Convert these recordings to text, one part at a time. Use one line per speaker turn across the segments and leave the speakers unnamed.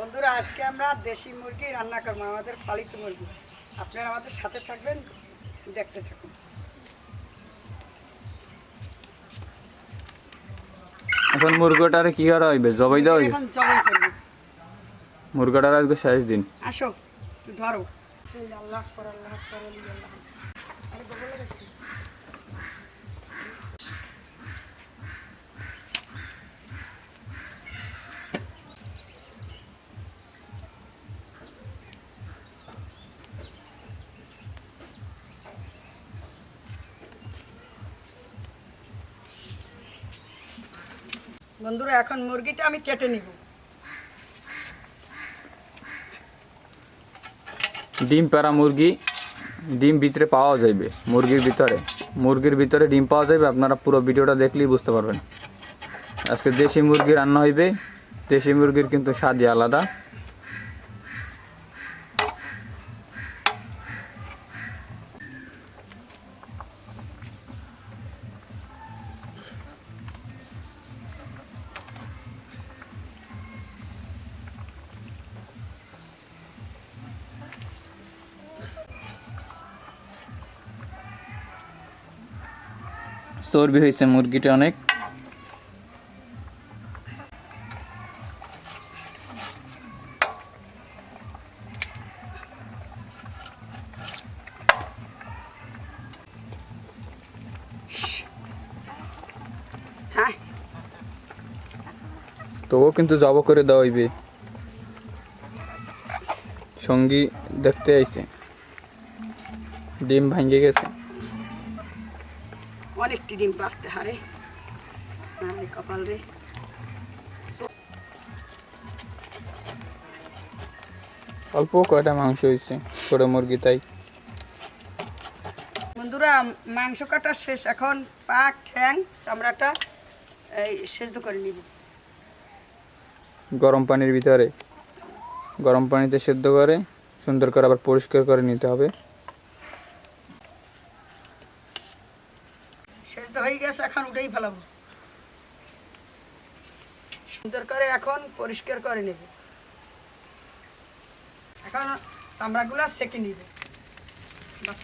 বন্ধুরা আজকে আমরা দেশি মুরগি রান্না করবো, আমাদের পালিত মুরগি। আপনারা আমাদের সাথে থাকবেন, দেখতে থাকুন।
এখন মুরগিটারে কি করা হইবে? জবাই দেওয়া হইবে।
এখন জবাই করব।
মুরগিটার আজকে শেষ দিন।
আসো একটু ধরো। আল্লাহ আকবার, আল্লাহ আকবার, আল্লাহ। আরে গোবর লাগাইছি। বন্ধুরা এখন মুরগিটা আমি কেটে নিব।
ডিম পাড়া মুরগি, ডিম ভিতরে পাওয়া যাবে। মুরগির ভিতরে ডিম পাওয়া যাবে। আপনারা পুরো ভিডিওটা দেখলেই বুঝতে পারবেন। আজকে দেশি মুরগি রান্না হইবে। দেশি মুরগির কিন্তু স্বাদই আলাদা। চর্বি হয়েছে মুরগিটা অনেক।
হ্যাঁ
তো ও কিন্তু জব করে দেওয়া হইবে। সঙ্গী দেখতে আইছে, ডিম ভাঙ্গে গেছে।
অনেকটি ডিম পারতে হারে কপাল রে।
অল্প কয়টা মাংস হয়েছে, ছোট মুরগি তাই।
বন্ধুরা মাংস কাটা শেষ, এখন পাক ঠ্যাং চামড়াটা এই সেদ্ধ করে নিব।
গরম পানির ভিতরে, গরম পানিতে সেদ্ধ করে সুন্দর করে আবার পরিষ্কার করে নিতে হবে।
সেদ্ধ হয়ে গেছে, এখন উঠেই ফেলাবো। সুন্দর করে এখন পরিষ্কার করে নেব। এখন চামড়াগুলো সেঁকে নিবে,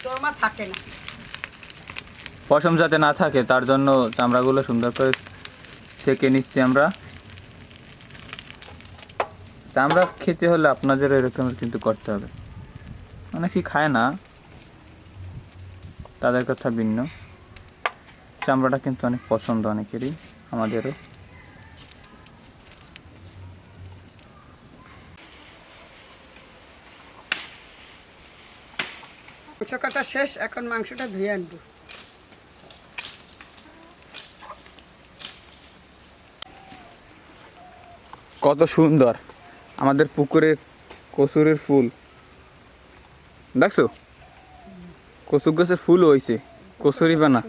চর্মা থাকে না।
পশম যাতে না থাকে তার জন্য চামড়াগুলো সুন্দর করে সেঁকে নিচ্ছি আমরা। চামড়া খেতে হলে আপনাদের এরকম কিন্তু করতে হবে। অনেকেই খায় না, তাদের কথা ভিন্ন। চামড়াটা কিন্তু অনেক পছন্দ অনেকেরই, আমাদেরও।
মাংস কাটা শেষ, এখন মাংসটা ধুয়ে আনবো।
কত সুন্দর আমাদের পুকুরের কচুরির ফুল, দেখছো? কচুর গাছের ফুল হয়েছে, কচুরি বানা।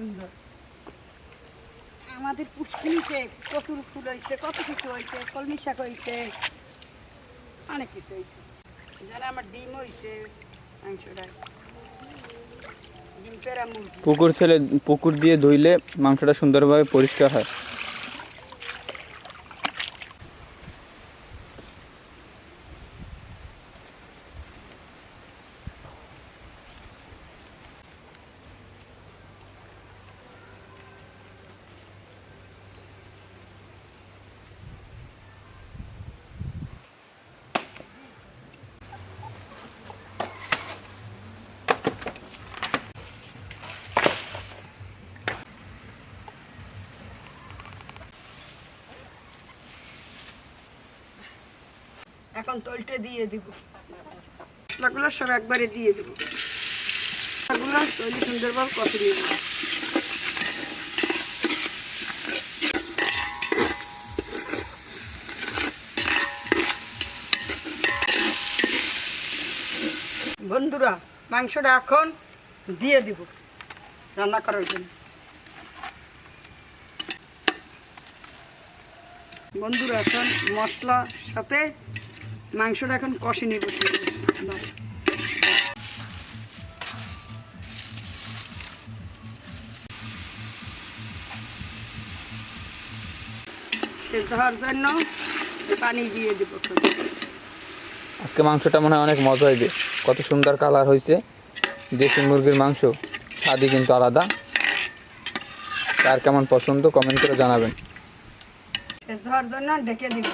আমাদের পুষ্কিনিতে কচুর ফুল হয়েছে, কত কিছু হয়েছে, কলমি শাক হয়েছে, অনেক কিছু হয়েছে। জানে আমার ডিম হয়েছে মাংসটা। ডিম পেড়া মুরগি।
পুকুর দিয়ে ধুইলে মাংসটা সুন্দরভাবে পরিষ্কার হয়।
এখন তলটে দিয়ে দিব, মশলাগুলো সব একবারে দিয়ে দেবো। মশলাগুলো তৈরি সুন্দরভাবে কষে নিয়ে দেবো। বন্ধুরা মাংসটা এখন দিয়ে দিব রান্না করার জন্য। বন্ধুরা এখন মশলার সাথে মাংসটা এখন কষে নিব। সেদ্ধ হওয়ার জন্য পানি দিয়ে দেবো।
আজকে মাংসটা মনে হয় অনেক মজা হইবে। কত সুন্দর কালার হয়েছে। দেশি মুরগির মাংস স্বাদই কিন্তু আলাদা। কার কেমন পছন্দ কমেন্ট করে জানাবেন।
ধোয়ার জন্য ডেকে দিব।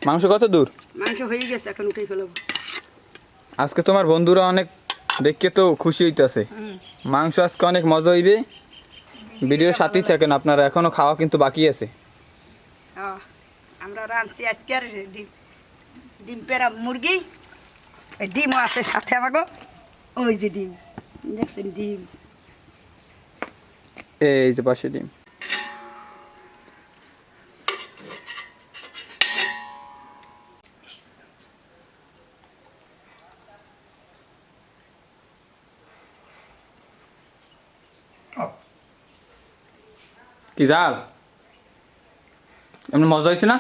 মাংস কত দূর?
মাংস হয়ে গেছে, এখন উঠেই ফেলবো।
আজকে তোমার বন্ধুরা অনেক দেখে তো খুশি হইতেছে। মাংস আজকে অনেক মজা হইবে। ভিডিওর সাথেই থাকেন আপনারা, এখনো খাওয়া কিন্তু বাকি আছে।
আমরা রাঁধছি আজকে আর ডিম, ডিম পেড়া মুরগি, ডিমও আছে সাথে আমাকে। ওই যে ডিম দেখছেন, ডিম।
এই যে পাশে ডিম। কি জাল? এমনি মজা হয়েছে না?